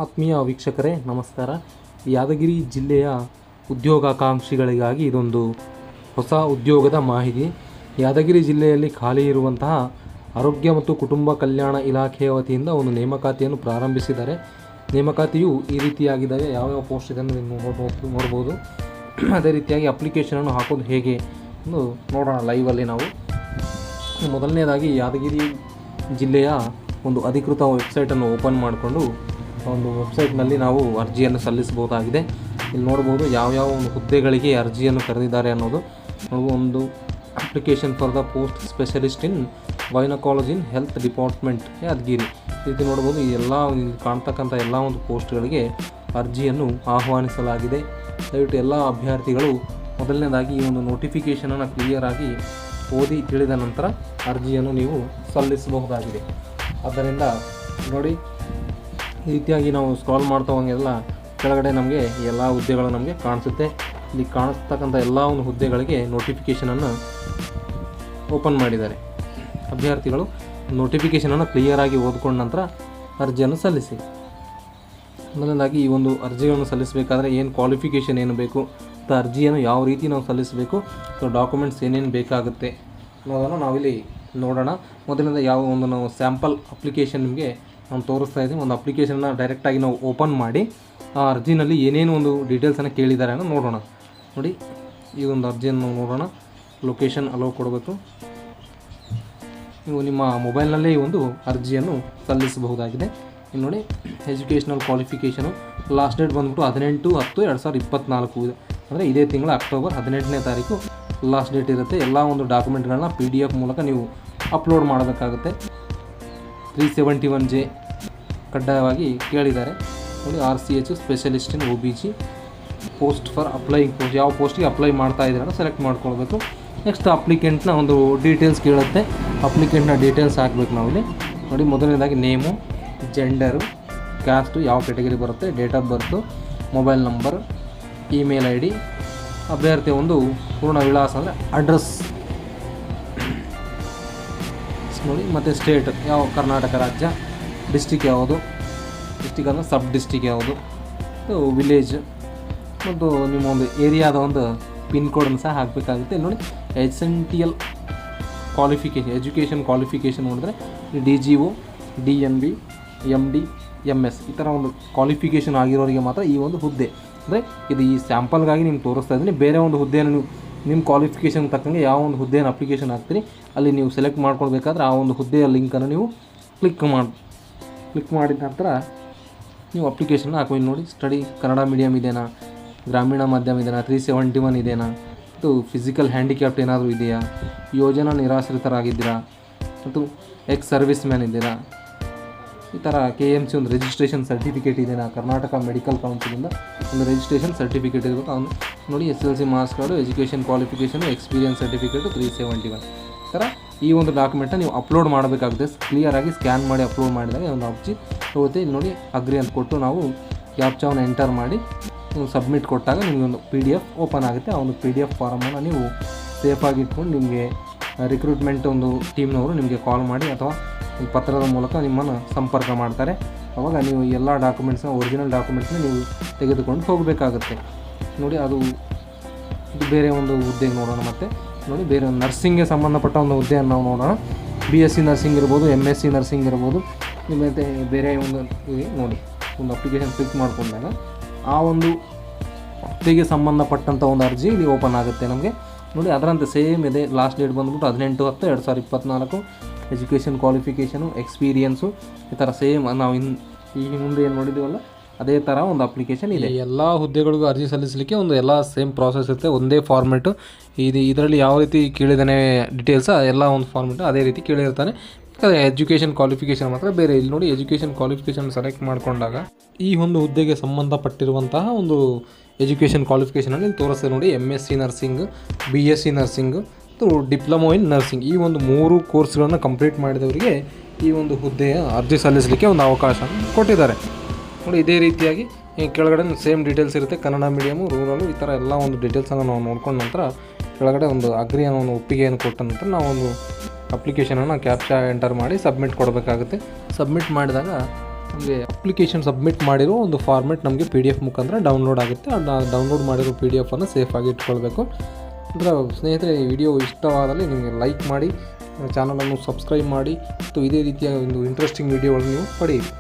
ಆತ್ಮೀಯ ವೀಕ್ಷಕರೇ ನಮಸ್ಕಾರ. ಯಾದಗಿರಿ ಜಿಲ್ಲೆಯ ಉದ್ಯೋಗಾಕಾಂಕ್ಷಿಗಳಿಗಾಗಿ ಇದೊಂದು ಹೊಸ ಉದ್ಯೋಗದ ಮಾಹಿತಿ. ಯಾದಗಿರಿ ಜಿಲ್ಲೆಯಲ್ಲಿ ಖಾಲಿ ಇರುವಂತಹ ಆರೋಗ್ಯ ಮತ್ತು ಕುಟುಂಬ ಕಲ್ಯಾಣ ಇಲಾಖೆಯ ವತಿಯಿಂದ ಒಂದು ನೇಮಕಾತಿಯನ್ನು ಪ್ರಾರಂಭಿಸಿದ್ದಾರೆ. ನೇಮಕಾತಿಯು ಈ ರೀತಿಯಾಗಿದ್ದಾವೆ. ಯಾವ್ಯಾವ ಪೋಸ್ಟ್ ಇದೆ ನೀವು ನೋಡ್ಬೋದು. ಅದೇ ರೀತಿಯಾಗಿ ಅಪ್ಲಿಕೇಶನನ್ನು ಹಾಕೋದು ಹೇಗೆ ಎಂದು ನೋಡೋಣ ಲೈವಲ್ಲಿ ನಾವು. ಮೊದಲನೇದಾಗಿ ಯಾದಗಿರಿ ಜಿಲ್ಲೆಯ ಒಂದು ಅಧಿಕೃತ ವೆಬ್ಸೈಟನ್ನು ಓಪನ್ ಮಾಡಿಕೊಂಡು ಒಂದು ವೆಬ್ಸೈಟ್ನಲ್ಲಿ ನಾವು ಅರ್ಜಿಯನ್ನು ಸಲ್ಲಿಸಬಹುದಾಗಿದೆ. ಇಲ್ಲಿ ನೋಡ್ಬೋದು ಯಾವ್ಯಾವ ಒಂದು ಹುದ್ದೆಗಳಿಗೆ ಅರ್ಜಿಯನ್ನು ಕರೆದಿದ್ದಾರೆ ಅನ್ನೋದು. ಒಂದು application for the post specialist in gynaecology in health department Yadgiri. ಈ ರೀತಿ ನೋಡ್ಬೋದು. ಈ ಎಲ್ಲ ಕಾಣ್ತಕ್ಕಂಥ ಎಲ್ಲ ಒಂದು ಪೋಸ್ಟ್ಗಳಿಗೆ ಅರ್ಜಿಯನ್ನು ಆಹ್ವಾನಿಸಲಾಗಿದೆ. ದಯವಿಟ್ಟು ಎಲ್ಲ ಅಭ್ಯರ್ಥಿಗಳು ಮೊದಲನೇದಾಗಿ ಈ ಒಂದು ನೋಟಿಫಿಕೇಷನನ್ನು ಕ್ಲಿಯರಾಗಿ ಓದಿ ತಿಳಿದ ನಂತರ ಅರ್ಜಿಯನ್ನು ನೀವು ಸಲ್ಲಿಸಬಹುದಾಗಿದೆ. ಆದ್ದರಿಂದ ನೋಡಿ, ಈ ರೀತಿಯಾಗಿ ನಾವು ಸ್ಕ್ರಾಲ್ ಮಾಡ್ತಾ ಹೋಗೆಲ್ಲ ಕೆಳಗಡೆ ನಮಗೆ ಎಲ್ಲ ಹುದ್ದೆಗಳು ನಮಗೆ ಕಾಣಿಸುತ್ತೆ. ಇಲ್ಲಿ ಕಾಣಿಸ್ತಕ್ಕಂಥ ಎಲ್ಲ ಒಂದು ಹುದ್ದೆಗಳಿಗೆ ನೋಟಿಫಿಕೇಷನನ್ನು ಓಪನ್ ಮಾಡಿದ್ದಾರೆ. ಅಭ್ಯರ್ಥಿಗಳು ನೋಟಿಫಿಕೇಷನನ್ನು ಕ್ಲಿಯರಾಗಿ ಓದ್ಕೊಂಡ ನಂತರ ಅರ್ಜಿಯನ್ನು ಸಲ್ಲಿಸಿ. ಮೊದಲನೇದಾಗಿ ಈ ಒಂದು ಅರ್ಜಿಯನ್ನು ಸಲ್ಲಿಸಬೇಕಾದ್ರೆ ಏನು ಕ್ವಾಲಿಫಿಕೇಷನ್ ಏನು ಬೇಕು, ಮತ್ತು ಅರ್ಜಿಯನ್ನು ಯಾವ ರೀತಿ ನಾವು ಸಲ್ಲಿಸಬೇಕು, ಸೊ ಡಾಕ್ಯುಮೆಂಟ್ಸ್ ಏನೇನು ಬೇಕಾಗುತ್ತೆ ಅನ್ನೋದನ್ನು ನಾವಿಲ್ಲಿ ನೋಡೋಣ. ಮೊದಲಿಂದ ಯಾವ ಒಂದು ನಾವು ಸ್ಯಾಂಪಲ್ ಅಪ್ಲಿಕೇಶನ್ ನಿಮಗೆ ನಾನು ತೋರಿಸ್ತಾ ಇದ್ದೀನಿ. ಒಂದು ಅಪ್ಲಿಕೇಶನ್ನ ಡೈರೆಕ್ಟಾಗಿ ನಾವು ಓಪನ್ ಮಾಡಿ ಆ ಅರ್ಜಿನಲ್ಲಿ ಏನೇನು ಒಂದು ಡೀಟೇಲ್ಸನ್ನು ಕೇಳಿದ್ದಾರೆ ಅನ್ನೋ ನೋಡೋಣ. ನೋಡಿ, ಈ ಒಂದು ಅರ್ಜಿಯನ್ನು ನಾವು ನೋಡೋಣ. ಲೊಕೇಶನ್ ಅಲೋ ಕೊಡಬೇಕು. ನೀವು ನಿಮ್ಮ ಮೊಬೈಲ್ನಲ್ಲೇ ಈ ಒಂದು ಅರ್ಜಿಯನ್ನು ಸಲ್ಲಿಸಬಹುದಾಗಿದೆ. ಇನ್ನು ನೋಡಿ, ಎಜುಕೇಷನಲ್ ಕ್ವಾಲಿಫಿಕೇಷನು ಲಾಸ್ಟ್ ಡೇಟ್ ಬಂದ್ಬಿಟ್ಟು 18/10/2024 ಇದೆ. ಅಂದರೆ ಇದೇ ತಿಂಗಳ ಅಕ್ಟೋಬರ್ 18ನೇ ತಾರೀಕು ಲಾಸ್ಟ್ ಡೇಟ್ ಇರುತ್ತೆ. ಎಲ್ಲ ಒಂದು ಡಾಕ್ಯುಮೆಂಟ್ಗಳನ್ನ PDF ಮೂಲಕ ನೀವು ಅಪ್ಲೋಡ್ ಮಾಡಬೇಕಾಗುತ್ತೆ. 371J ಕಡ್ಡಾಯವಾಗಿ ಕೇಳಿದ್ದಾರೆ. ನೋಡಿ, RCH specialist in OBG post for applying post. ಯಾವ ಪೋಸ್ಟಿಗೆ ಅಪ್ಲೈ ಮಾಡ್ತಾ ಇದ್ದೀರ ಸೆಲೆಕ್ಟ್ ಮಾಡ್ಕೊಳ್ಬೇಕು. ನೆಕ್ಸ್ಟ್ ಅಪ್ಲಿಕೆಂಟ್ನ ಒಂದು ಡೀಟೇಲ್ಸ್ ಕೇಳುತ್ತೆ. ಅಪ್ಲಿಕೆಂಟ್ನ ಡೀಟೇಲ್ಸ್ ಹಾಕಬೇಕು ನಾವಿಲ್ಲಿ. ನೋಡಿ, ಮೊದಲನೇದಾಗಿ ನೇಮು, ಜೆಂಡರು, ಕ್ಯಾಸ್ಟು ಯಾವ ಕ್ಯಾಟಗರಿ ಬರುತ್ತೆ, date of birth, mobile number, email ID, ಅಭ್ಯರ್ಥಿಯ ಒಂದು ಪೂರ್ಣ ವಿಳಾಸ ಅಂದರೆ ಅಡ್ರೆಸ್ ನೋಡಿ, ಮತ್ತು ಸ್ಟೇಟ್ ಯಾವ ಕರ್ನಾಟಕ ರಾಜ್ಯ, ಡಿಸ್ಟಿಕ್ ಯಾವುದು, ಡಿಸ್ಟಿಕ್ ಅಂದರೆ ಸಬ್ ಡಿಸ್ಟಿಕ್ ಯಾವುದು, ವಿಲೇಜ್ ಮತ್ತು ನಿಮ್ಮ ಒಂದು ಏರಿಯಾದ ಒಂದು ಪಿನ್ ಕೋಡನ್ನು ಸಹ ಹಾಕಬೇಕಾಗುತ್ತೆ. ನೋಡಿ, ಎಸೆನ್ಷಿಯಲ್ ಕ್ವಾಲಿಫಿಕೇಷನ್, ಎಜುಕೇಷನ್ ಕ್ವಾಲಿಫಿಕೇಷನ್ ನೋಡಿದ್ರೆ DGO, DNB, MD, MS ಈ ಥರ ಒಂದು ಕ್ವಾಲಿಫಿಕೇಷನ್ ಆಗಿರೋರಿಗೆ ಮಾತ್ರ ಈ ಒಂದು ಹುದ್ದೆ. ಅಂದರೆ ಇದು ಈ ಸ್ಯಾಂಪಲ್ಗಾಗಿ ನಿಮ್ಗೆ ತೋರಿಸ್ತಾ ಇದ್ದೀನಿ. ಬೇರೆ ಒಂದು ಹುದ್ದೆಯನ್ನು ನೀವು ನಿಮ್ಮ ಕ್ವಾಲಿಫಿಕೇಷನ್ ತಕ್ಕಂಗೆ ಯಾವ ಒಂದು ಹುದ್ದೆಯನ್ನು ಅಪ್ಲಿಕೇಶನ್ ಹಾಕ್ತೀರಿ ಅಲ್ಲಿ ನೀವು ಸೆಲೆಕ್ಟ್ ಮಾಡ್ಕೊಳ್ಬೇಕಾದ್ರೆ ಆ ಒಂದು ಹುದ್ದೆಯ ಲಿಂಕನ್ನು ನೀವು ಕ್ಲಿಕ್ ಮಾಡಿದ ನಂತರ ನೀವು ಅಪ್ಲಿಕೇಶನ್ ಹಾಕಿ. ನೋಡಿ, ಸ್ಟಡಿ ಕನ್ನಡ ಮೀಡಿಯಮ್ ಇದೆಯಾ, ಗ್ರಾಮೀಣ ಮಾಧ್ಯಮ ಇದೆಯಾ, 371 ಇದೆಯಾ, ಮತ್ತು ಫಿಸಿಕಲ್ ಹ್ಯಾಂಡಿಕ್ಯಾಪ್ಟ್ ಏನಾದರೂ ಇದೆಯಾ, ಯೋಜನಾ ನಿರಾಶ್ರಿತರಾಗಿದ್ದೀರಾ, ಮತ್ತು ಎಕ್ಸ್ ಸರ್ವಿಸ್ ಮ್ಯಾನ್ ಇದ್ದೀರಾ, ಈ ಥರ KMC ಒಂದು ರಿಜಿಸ್ಟ್ರೇಷನ್ ಸರ್ಟಿಫಿಕೇಟ್ ಇದೆಯಾ, ಕರ್ನಾಟಕ ಮೆಡಿಕಲ್ ಕೌನ್ಸಿಲಿಂದ ಒಂದು ರಿಜಿಸ್ಟ್ರೇಷನ್ ಸರ್ಟಿಫಿಕೇಟ್ ಇರಬೇಕು. ಅವನು ನೋಡಿ, SSLC marks card, education qualification, experience certificate 371 ಈ ಥರ ಈ ಒಂದು ಡಾಕ್ಯುಮೆಂಟನ್ನ ನೀವು ಅಪ್ಲೋಡ್ ಮಾಡಬೇಕಾಗುತ್ತೆ. ಕ್ಲಿಯರಾಗಿ ಸ್ಕ್ಯಾನ್ ಮಾಡಿ ಅಪ್ಲೋಡ್ ಮಾಡಿದಾಗ ಒಂದು ಅರ್ಜಿ ಹೋಗುತ್ತೆ. ಇಲ್ಲಿ ನೋಡಿ, ಅಗ್ರಿ ಅಂತ ಕೊಟ್ಟು ನಾವು ಕ್ಯಾಪ್ಚಾವನ್ನು ಎಂಟರ್ ಮಾಡಿ ನೀವು ಸಬ್ಮಿಟ್ ಕೊಟ್ಟಾಗ ನಿಮಗೆ ಒಂದು PDF ಓಪನ್ ಆಗುತ್ತೆ. ಆ ಒಂದು PDF ಫಾರಮನ್ನು ನೀವು ಸೇಫಾಗಿ ಇಟ್ಕೊಂಡು ನಿಮಗೆ ರಿಕ್ರೂಟ್ಮೆಂಟ್ ಒಂದು ಟೀಮ್ನವರು ನಿಮಗೆ ಕಾಲ್ ಮಾಡಿ ಅಥವಾ ಪತ್ರದ ಮೂಲಕ ನಿಮ್ಮನ್ನು ಸಂಪರ್ಕ ಮಾಡ್ತಾರೆ. ಆವಾಗ ನೀವು ಎಲ್ಲ ಡಾಕ್ಯುಮೆಂಟ್ಸ್ನ ಒರಿಜಿನಲ್ ಡಾಕ್ಯುಮೆಂಟ್ಸ್ನ ನೀವು ತೆಗೆದುಕೊಂಡು ಹೋಗಬೇಕಾಗುತ್ತೆ. ನೋಡಿ, ಇದು ಬೇರೆ ಒಂದು ಹುದ್ದೆಗೆ ನೋಡೋಣ. ಮತ್ತು ನೋಡಿ, ಬೇರೆ ಒಂದು ನರ್ಸಿಂಗ್ಗೆ ಸಂಬಂಧಪಟ್ಟ ಒಂದು ಹುದ್ದೆಯನ್ನು ನಾವು ನೋಡೋಣ. BSc ನರ್ಸಿಂಗ್ ಇರ್ಬೋದು, MSc ನರ್ಸಿಂಗ್ ಇರ್ಬೋದು. ನಿಮ್ಮಂತೆ ಬೇರೆ ಒಂದು ನೋಡಿ, ಒಂದು ಅಪ್ಲಿಕೇಶನ್ ಕ್ಲಿಕ್ ಮಾಡಿಕೊಂಡಾಗ ಆ ಒಂದು ಹುದ್ದೆಗೆ ಸಂಬಂಧಪಟ್ಟಂಥ ಒಂದು ಅರ್ಜಿ ಇಲ್ಲಿ ಓಪನ್ ಆಗುತ್ತೆ ನಮಗೆ. ನೋಡಿ, ಅದರಂತೆ ಸೇಮ್ ಇದೆ. ಲಾಸ್ಟ್ ಡೇಟ್ ಬಂದ್ಬಿಟ್ಟು 18/10/2024. ಎಜುಕೇಷನ್ ಕ್ವಾಲಿಫಿಕೇಷನು, ಎಕ್ಸ್ಪೀರಿಯನ್ಸು ಈ ಥರ ಸೇಮ್ ನಾವು ಈ ಮುಂದೆ ಏನು ನೋಡಿದ್ದೀವಲ್ಲ ಅದೇ ಥರ ಒಂದು ಅಪ್ಲಿಕೇಶನ್ ಇದೆ. ಎಲ್ಲ ಹುದ್ದೆಗಳಿಗೂ ಅರ್ಜಿ ಸಲ್ಲಿಸಲಿಕ್ಕೆ ಒಂದು ಎಲ್ಲ ಸೇಮ್ ಪ್ರಾಸೆಸ್ ಇರುತ್ತೆ. ಒಂದೇ ಫಾರ್ಮೆಟು ಇದರಲ್ಲಿ ಯಾವ ರೀತಿ ಕೇಳಿದಾನೆ ಡೀಟೇಲ್ಸ್ ಎಲ್ಲ ಒಂದು ಫಾರ್ಮೆಟು ಅದೇ ರೀತಿ ಕೇಳಿರ್ತಾನೆ. ಎಜುಕೇಷನ್ ಕ್ವಾಲಿಫಿಕೇಷನ್ ಮಾತ್ರ ಬೇರೆ. ಇಲ್ಲಿ ನೋಡಿ, ಎಜುಕೇಷನ್ ಕ್ವಾಲಿಫಿಕೇಷನ್ ಸೆಲೆಕ್ಟ್ ಮಾಡಿಕೊಂಡಾಗ ಈ ಒಂದು ಹುದ್ದೆಗೆ ಸಂಬಂಧಪಟ್ಟಿರುವಂತಹ ಒಂದು ಎಜುಕೇಷನ್ ಕ್ವಾಲಿಫಿಕೇಷನಲ್ಲಿ ತೋರಿಸ್ತದೆ. ನೋಡಿ, MSc ನರ್ಸಿಂಗ್, BSc ನರ್ಸಿಂಗ್ ಮತ್ತು ಡಿಪ್ಲೊಮೊ ಇನ್ ನರ್ಸಿಂಗ್ ಈ ಒಂದು 3 ಕೋರ್ಸ್ಗಳನ್ನು ಕಂಪ್ಲೀಟ್ ಮಾಡಿದವರಿಗೆ ಈ ಒಂದು ಹುದ್ದೆಯ ಅರ್ಜಿ ಸಲ್ಲಿಸಲಿಕ್ಕೆ ಒಂದು ಅವಕಾಶ ಕೊಟ್ಟಿದ್ದಾರೆ. ನೋಡಿ, ಇದೇ ರೀತಿಯಾಗಿ ಕೆಳಗಡೆ ಸೇಮ್ ಡೀಟೇಲ್ಸ್ ಇರುತ್ತೆ. ಕನ್ನಡ ಮೀಡಿಯಮು, ರೂರಲು ಈ ಥರ ಎಲ್ಲ ಒಂದು ಡೀಟೇಲ್ಸನ್ನು ನಾವು ನೋಡ್ಕೊಂಡ ನಂತರ ಕೆಳಗಡೆ ಒಂದು ಅಗ್ರಿ ಅನ್ನೋ ಒಂದು ಒಪ್ಪಿಗೆಯನ್ನು ಕೊಟ್ಟ ನಂತರ ನಾವು ಒಂದು ಅಪ್ಲಿಕೇಶನನ್ನು ಕ್ಯಾಪ್ಚಾ ಎಂಟರ್ ಮಾಡಿ ಸಬ್ಮಿಟ್ ಕೊಡಬೇಕಾಗುತ್ತೆ. ಸಬ್ಮಿಟ್ ಮಾಡಿದಾಗ ನಮಗೆ ಅಪ್ಲಿಕೇಶನ್ ಸಬ್ಮಿಟ್ ಮಾಡಿರೋ ಒಂದು ಫಾರ್ಮೆಟ್ ನಮಗೆ PDF ಮುಖಾಂತರ ಡೌನ್ಲೋಡ್ ಆಗುತ್ತೆ. ಅದನ್ನ ಡೌನ್ಲೋಡ್ ಮಾಡಿರೋ PDF ಸೇಫಾಗಿ ಇಟ್ಕೊಳ್ಬೇಕು. ಅಂದರೆ ಸ್ನೇಹಿತರೆ, ಈ ವಿಡಿಯೋ ಇಷ್ಟವಾದಲ್ಲಿ ನಿಮಗೆ ಲೈಕ್ ಮಾಡಿ, ಚಾನಲನ್ನು ಸಬ್ಸ್ಕ್ರೈಬ್ ಮಾಡಿ ಮತ್ತು ಇದೇ ರೀತಿಯ ಒಂದು ಇಂಟ್ರೆಸ್ಟಿಂಗ್ ವಿಡಿಯೋಗಳನ್ನು ನೀವು ಪಡೆಯಿರಿ.